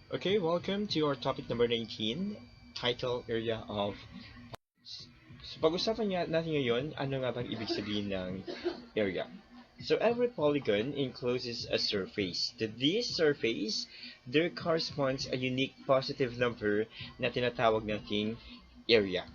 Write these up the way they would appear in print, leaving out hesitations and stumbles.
Okay, welcome to our topic number 19, title area of. So pag-usapan natin ngayon, ano nga bang ibig sabihin ng area? So every polygon encloses a surface. To this surface, there corresponds a unique positive number na tinatawag nating area.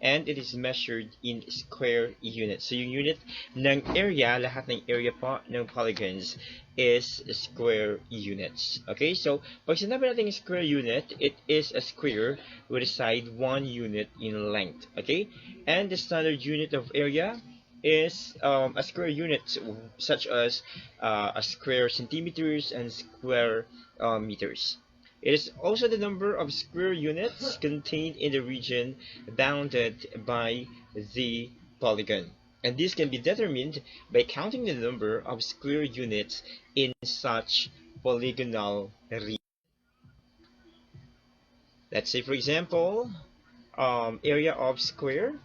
And it is measured in square units. So yung unit ng area, lahat ng area po ng polygons is square units. Okay, so pag sinabi natin square unit, it is a square with a side 1 unit in length. Okay, and the standard unit of area is a square unit such as a square centimeters and square meters. It is also the number of square units contained in the region bounded by the polygon. And this can be determined by counting the number of square units in such polygonal region. Let's say, for example, area of square.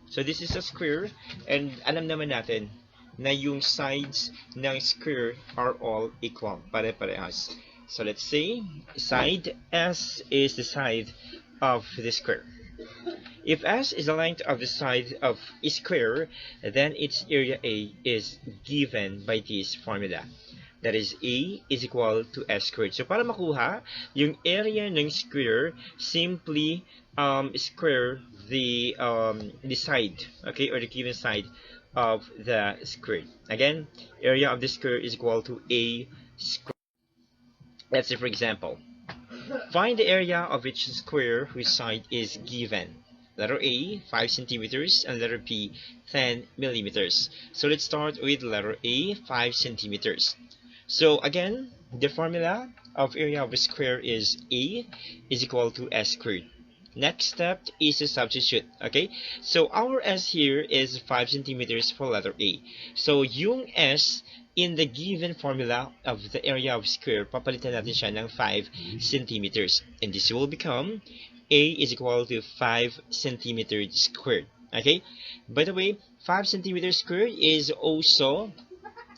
So this is a square, and alam naman natin na yung sides ng square are all equal, pare-parehas. So let's say side S is the side of the square. If S is the length of the side of a square, then its area A is given by this formula. That is, A is equal to S squared. So para makuha yung area ng square, simply square the side, okay, or the given side of the square. Again, area of the square is equal to A squared. Let's say, for example, find the area of each square whose side is given. Letter A, 5 centimeters, and letter B, 10 millimeters. So let's start with letter A, 5 centimeters. So again, the formula of area of a square is A is equal to S squared. Next step is to substitute. Okay, so our S here is 5 centimeters for letter A. So yung S in the given formula of the area of square, papalitan natin siya ng 5 centimeters. And this will become A is equal to 5 centimeters squared. Okay, by the way, 5 centimeters squared is also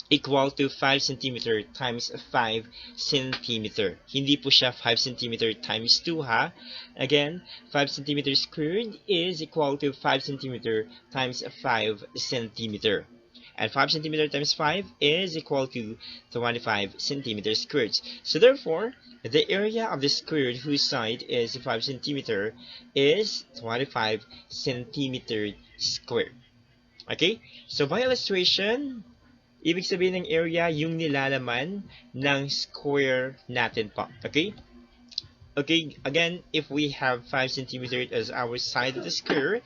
equal to 5 centimeter times 5 centimeter. Hindi po siya 5 centimeter times 2 ha. Again, 5 centimeter squared is equal to 5 centimeter times 5 centimeter. And 5 centimeter times 5 is equal to 25 centimeters squared. So therefore, the area of the square whose side is 5 centimeter is 25 centimeter squared. Okay? So by illustration, ibig sabihin ng area yung nilalaman ng square natin po. Okay? Okay, again, if we have 5 centimeters as our side of the square,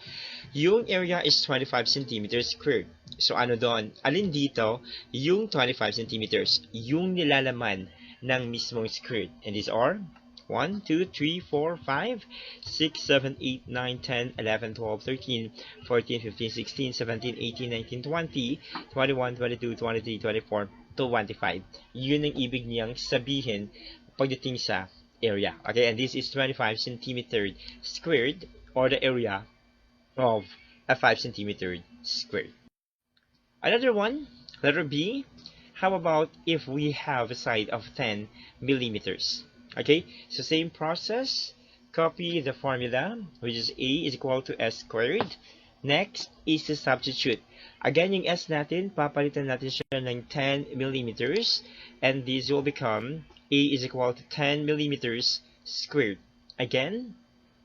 yung area is 25 centimeters squared. So ano doon? Alin dito? Yung 25 centimeters, yung nilalaman ng mismong square. And these are 1, 2, 3, 4, 5, 6, 7, 8, 9, 10, 11, 12, 13, 14, 15, 16, 17, 18, 19, 20, 21, 22, 23, 24, 25. Yun ang ibig niyang sabihin pagdating sa area. Okay, and this is 25 centimeter squared, or the area of a 5 centimeter squared. Another one, letter B. How about if we have a side of 10 millimeters? Okay, so same process. Copy the formula, which is A is equal to S squared. Next is to substitute. Again, yung S natin, papalitan natin siya ng 10 millimeters. And this will become A is equal to 10 millimeters squared. Again,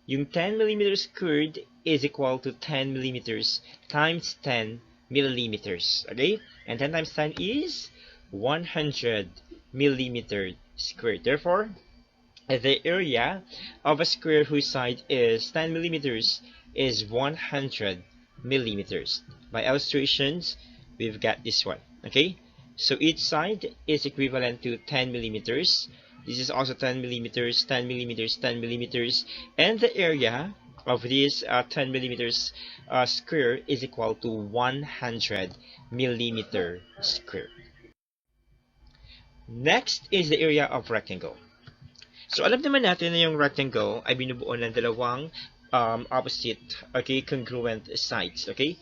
yung 10 millimeters squared is equal to 10 millimeters times 10 millimeters. Okay? And 10 times 10 is 100 millimeters squared. Therefore, the area of a square whose side is 10 millimeters is 100 millimeters. By illustrations, we've got this one. Okay? So each side is equivalent to 10 millimeters. This is also 10 millimeters, 10 millimeters, 10 millimeters. And the area of this 10 millimeters square is equal to 100 millimeter square. Next is the area of rectangle. So alam naman natin na yung rectangle ay binubuo ng dalawang opposite, okay, congruent sides, okay?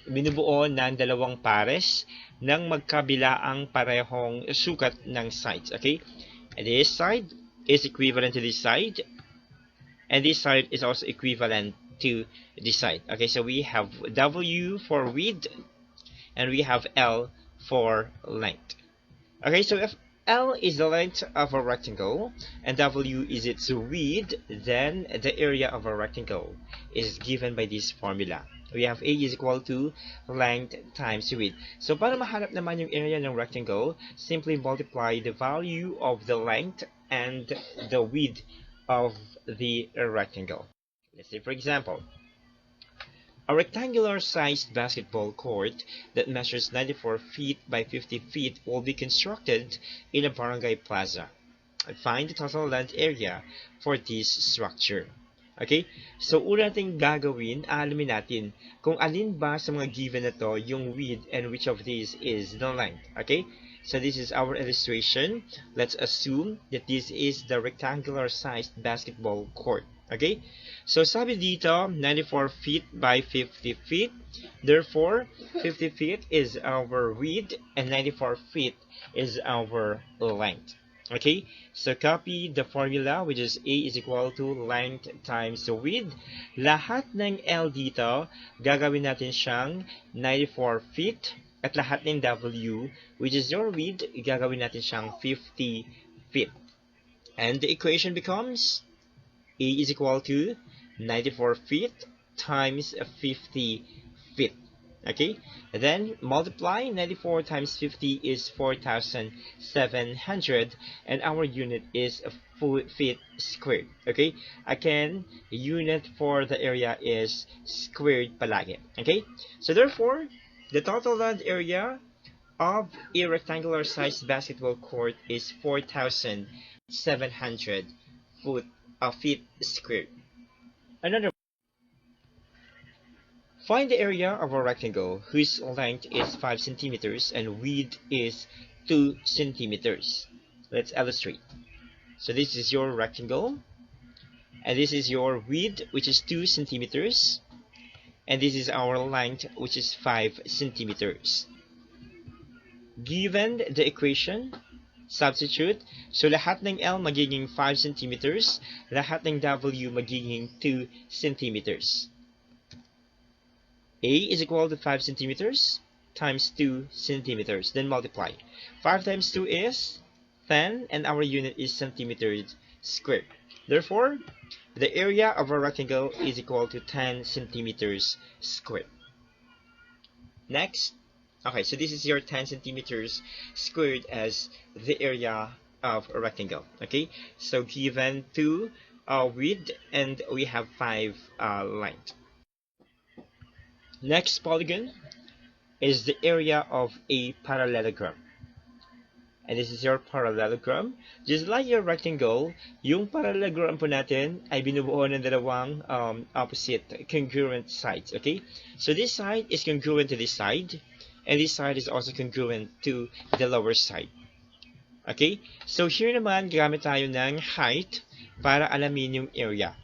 Binubuo ng dalawang pares ng magkabilaang parehong sukat ng sides, okay? And this side is equivalent to this side, and this side is also equivalent to this side. Okay, so we have W for width and we have L for length. Okay, so if L is the length of a rectangle and W is its width, then the area of a rectangle is given by this formula. We have A is equal to length times width. So para mahanap naman yung area ng rectangle, simply multiply the value of the length and the width of the rectangle. Let's say, for example, a rectangular sized basketball court that measures 94 feet by 50 feet will be constructed in a barangay plaza. Find the total land area for this structure. Okay? So, una natin gagawin, alamin natin kung alin ba sa mga given na to yung width and which of these is the length. Okay? So, this is our illustration. Let's assume that this is the rectangular sized basketball court. Okay? So, sabi dito, 94 feet by 50 feet. Therefore, 50 feet is our width and 94 feet is our length. Okay? So, copy the formula, which is A is equal to length times the width. Lahat ng L dito, gagawin natin siyang 94 feet. At lahat ng W, which is your width, gagawin natin siyang 50 feet. And the equation becomes A is equal to 94 feet times 50 feet. Okay, then multiply 94 times 50 is 4,700 and our unit is feet squared. Okay, again, unit for the area is squared palagi. Okay, so therefore, the total land area of a rectangular sized basketball court is 4,700 feet squared. Another, find the area of a rectangle whose length is 5 centimeters and width is 2 centimeters. Let's illustrate. So this is your rectangle, and this is your width, which is 2 centimeters, and this is our length, which is 5 centimeters. Given the equation, substitute. So lahat ng L magiging 5 centimeters, lahat ng W magiging 2 centimeters. A is equal to 5 centimeters times 2 centimeters. Then multiply. 5 times 2 is 10, and our unit is centimeters squared. Therefore, the area of a rectangle is equal to 10 centimeters squared. Next. Okay, so this is your 10 centimeters squared as the area of a rectangle. Okay, so given 2 width and we have 5 length. Next polygon is the area of a parallelogram. And this is your parallelogram. Just like your rectangle, yung parallelogram po natin ay binubuo ng dalawang opposite congruent sides. Okay, so this side is congruent to this side, and this side is also congruent to the lower side. Okay? So here naman, gamit tayo ng height para alamin yung area.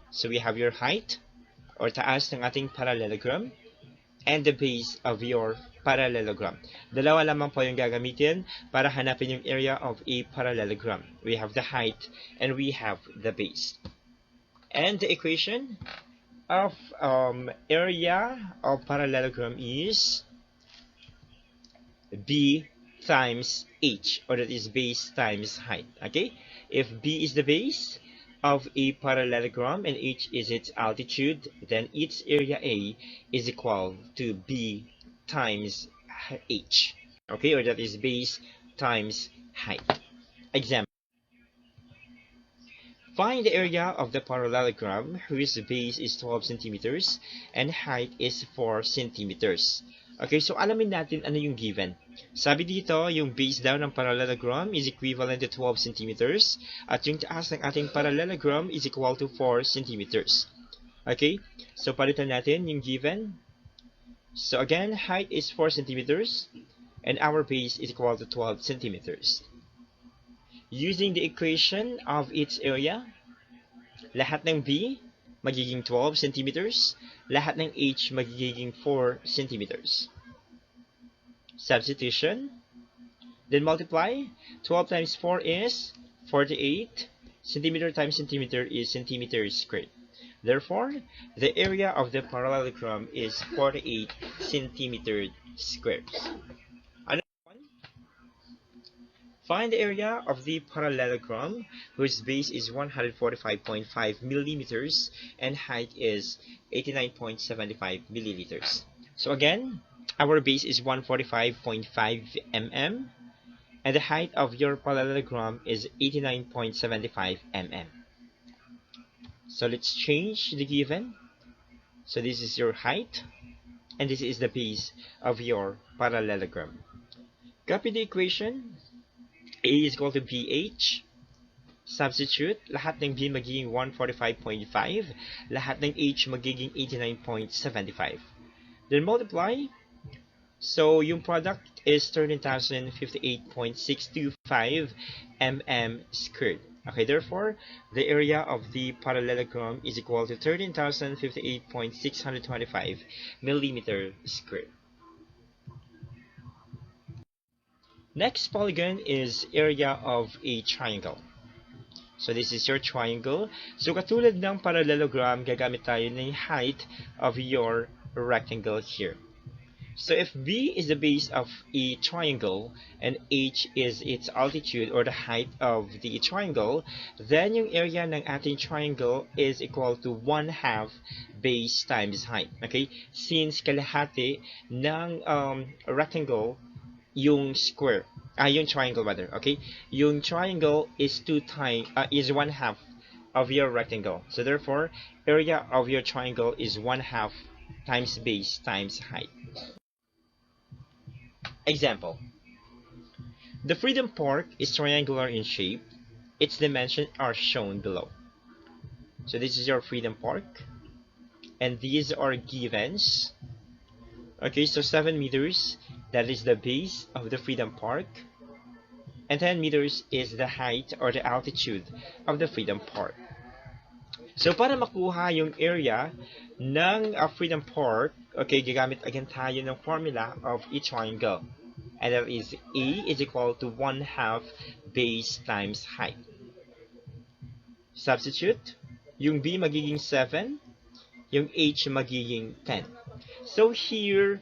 So we have your height, or taas ng ating parallelogram, and the base of your parallelogram. Dalawa lamang po yung gagamitin para hanapin yung area of a parallelogram. We have the height, and we have the base. And the equation of area of parallelogram is B times H, or that is base times height. Okay, if B is the base of a parallelogram and H is its altitude, then its area A is equal to B times H. Okay, or that is base times height. Example. Find the area of the parallelogram whose base is 12 centimeters and height is 4 centimeters. Okay, so alamin natin ano yung given. Sabi dito, yung base daw ng parallelogram is equivalent to 12 centimeters at yung taas ng ating parallelogram is equal to 4 centimeters. Okay, so palitan natin yung given. So again, height is 4 centimeters and our base is equal to 12 centimeters. Using the equation of its area, lahat ng B magiging 12 centimeters, lahat ng H magiging 4 centimeters. Substitution, then multiply. 12 times 4 is 48 centimeter times centimeter is centimeter squared. Therefore, the area of the parallelogram is 48 centimeter squared. Another one, find the area of the parallelogram whose base is 145.5 millimeters and height is 89.75 milliliters. So again, our base is 145.5 mm and the height of your parallelogram is 89.75 mm. So let's change the given. So this is your height and this is the base of your parallelogram. Copy the equation. A is equal to BH. Substitute. Lahat ng B magiging 145.5. Lahat ng H magiging 89.75. Then multiply. So yung product is 13,058.625 mm squared. Okay, therefore, the area of the parallelogram is equal to 13,058.625 millimeter squared. Next polygon is area of a triangle. So this is your triangle. So katulad ng parallelogram, gagamit tayo ng height of your rectangle here. So if B is the base of a triangle and H is its altitude or the height of the triangle, then yung area ng ating triangle is equal to 1/2 base times height. Okay? Since kalahati ng rectangle yung square, yung triangle rather, okay? Yung triangle is 1/2 of your rectangle. So therefore, area of your triangle is 1/2 times base times height. Example. The Freedom Park is triangular in shape. Its dimensions are shown below. So this is your Freedom Park. And these are givens. Okay, so 7 meters, that is the base of the Freedom Park. And 10 meters is the height or the altitude of the Freedom Park. So para makuha yung area ng Freedom Park, okay, gagamit again tayo ng formula of each triangle. And that is A is equal to 1/2 base times height. Substitute. Yung B magiging 7, yung H magiging 10. So here,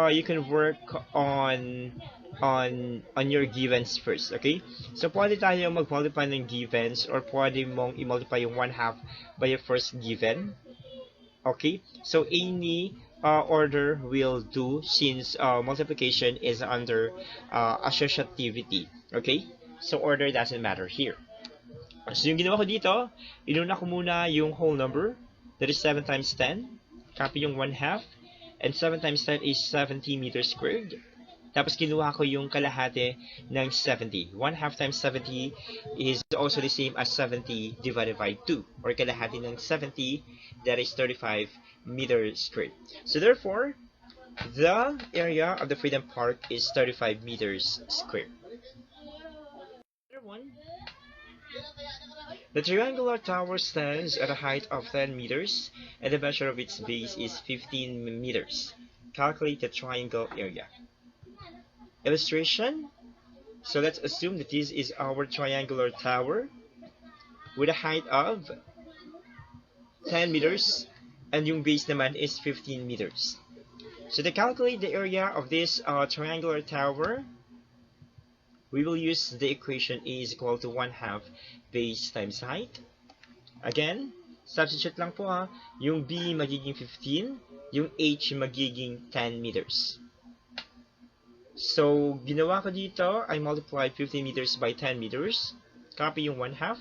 you can work on your givens first, okay? So pwede tayo mag-multiply ng givens or pwede mong i-multiply yung 1/2 by your first given. Okay? So any order will do since multiplication is under associativity. Okay? So order doesn't matter here. So yung ginawa ko dito, inuna ko muna yung whole number. That is 7 times 10. Copy yung 1/2. And 7 times 10 is 70 meters squared. Tapos kinuha ko yung kalahati ng 70. 1/2 times 70 is also the same as 70 divided by 2. Or kalahati ng 70, that is 35 meters squared. So therefore, the area of the Freedom Park is 35 meters squared. Another one. The triangular tower stands at a height of 10 meters and the measure of its base is 15 meters. Calculate the triangle area. Illustration. So let's assume that this is our triangular tower with a height of 10 meters and yung base naman is 15 meters. So to calculate the area of this triangular tower, we will use the equation A is equal to 1/2 base times height. Again, substitute lang po ha. Yung B magiging 15, yung H magiging 10 meters. So, ginawa ko dito, I multiplied 15 meters by 10 meters. Copy yung 1/2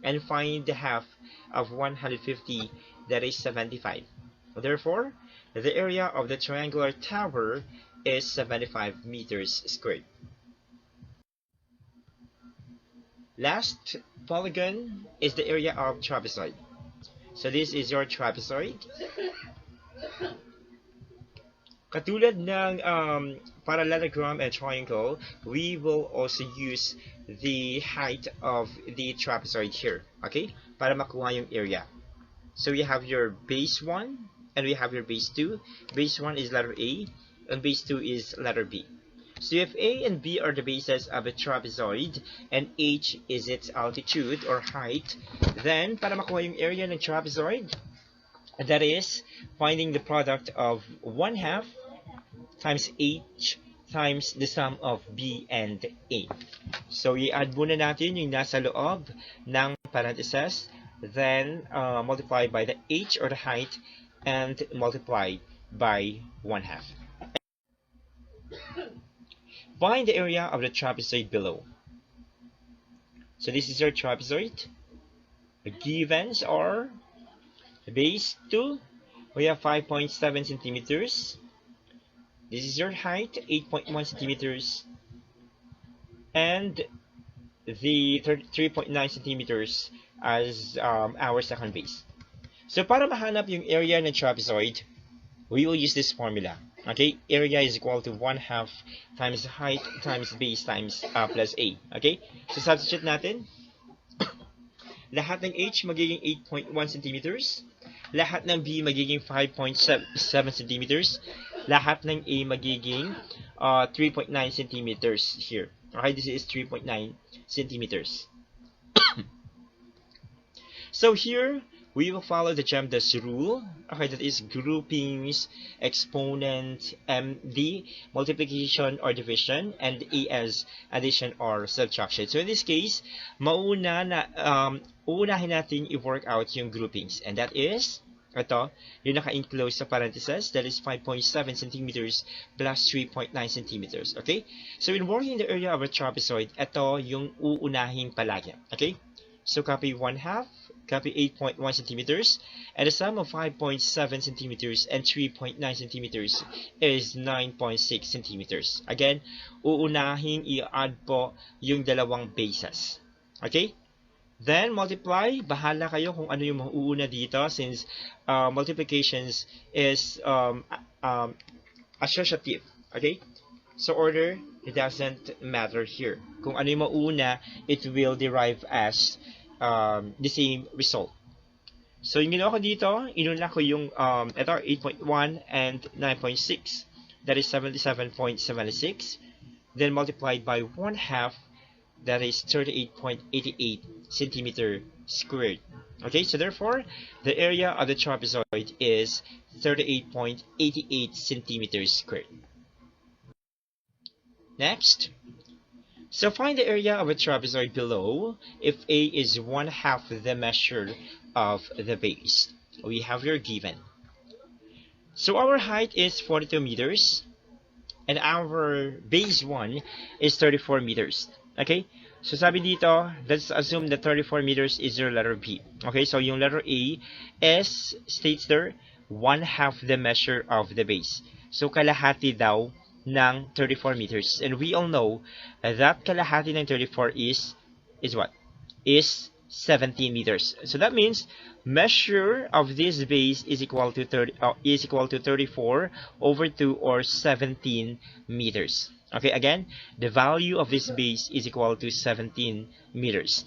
and find the half of 150, that is 75. Therefore, the area of the triangular tower is 75 meters squared. Last polygon is the area of trapezoid. So this is your trapezoid. Katulad ng parallelogram and triangle, we will also use the height of the trapezoid here, okay? Para makuha yung area. So we have your base 1 and we have your base 2. Base 1 is letter A and base 2 is letter B. So if A and B are the bases of a trapezoid and H is its altitude or height, then para makuha yung area ng trapezoid, that is finding the product of 1/2 times H times the sum of B and A. So i-add muna natin yung nasa loob ng parentheses, then multiply by the H or the height and multiply by 1/2. Find the area of the trapezoid below. So this is your trapezoid. The givens are base 2, we have 5.7 centimeters. This is your height, 8.1 centimeters. And the 3.9 centimeters as our second base. So para mahanap yung area ng trapezoid, we will use this formula. Okay, area is equal to 1/2 times height times base times plus A. Okay, so substitute natin. Lahat ng H magiging 8.1 centimeters. Lahat ng B magiging 5.7 centimeters. Lahat ng A magiging 3.9 centimeters here. Okay, this is 3.9 centimeters. So here, we will follow the Gemdas rule. Okay, that is groupings, exponent, MD, multiplication or division, and A as addition or subtraction. So in this case, uunahin natin i-work out yung groupings. And that is, ito, yung naka-enclose sa parentheses, that is 5.7 centimeters plus 3.9 centimeters. Okay? So in working the area of a trapezoid, ito yung uunahin palagi. Okay? So copy 1/2, copy 8.1 centimeters, and the sum of 5.7 centimeters and 3.9 centimeters is 9.6 centimeters. Again, uunahin i-add po yung dalawang bases. Okay? Then multiply, bahala kayo kung ano yung mauuna dito since multiplications is associative. Okay? So order, it doesn't matter here. Kung ano yung mauna, it will derive as the same result. So yung ginawa ko dito, inuna ko yung ito 8.1 and 9.6. That is 77.76. Then multiplied by 1/2, that is 38.88 centimeter squared. Okay, so therefore, the area of the trapezoid is 38.88 centimeters squared. Next, so find the area of a trapezoid below if A is 1/2 the measure of the base. We have your given. So our height is 42 meters and our base 1 is 34 meters. Okay? So sabi dito, let's assume that 34 meters is your letter B. Okay? So yung letter A is, states there, 1/2 the measure of the base. So kalahati daw ng 34 meters. And we all know that kalahati ng 34 is what? Is 17 meters. So that means measure of this base is equal to 34 over 2 or 17 meters. Okay, again, the value of this base is equal to 17 meters.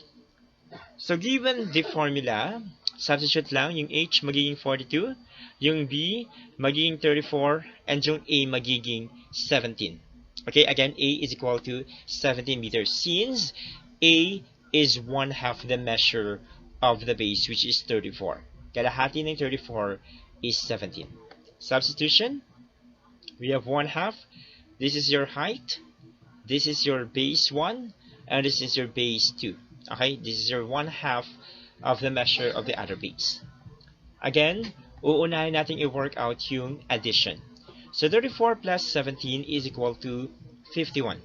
So given the formula, substitute lang yung H magiging 42, yung B magiging 34, and yung A magiging 17. Okay, again, A is equal to 17 meters since A is 1/2 the measure of the base, which is 34. Kalahati ng 34 is 17. Substitution, we have 1/2. This is your height, this is your base 1, and this is your base 2. Okay, this is your 1/2 of the measure of the other base. Again, uunahin natin i-work out yung addition. So 34 plus 17 is equal to 51.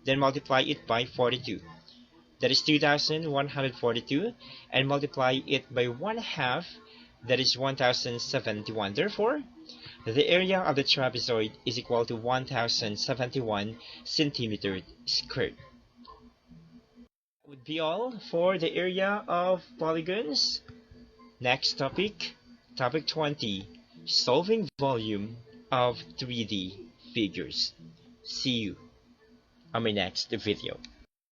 Then multiply it by 42. That is 2,142. And multiply it by 1/2. That is 1,071. Therefore, the area of the trapezoid is equal to 1,071 centimeters squared. That would be all for the area of polygons. Next topic, topic 20, solving volume of 3D figures. See you on my next video.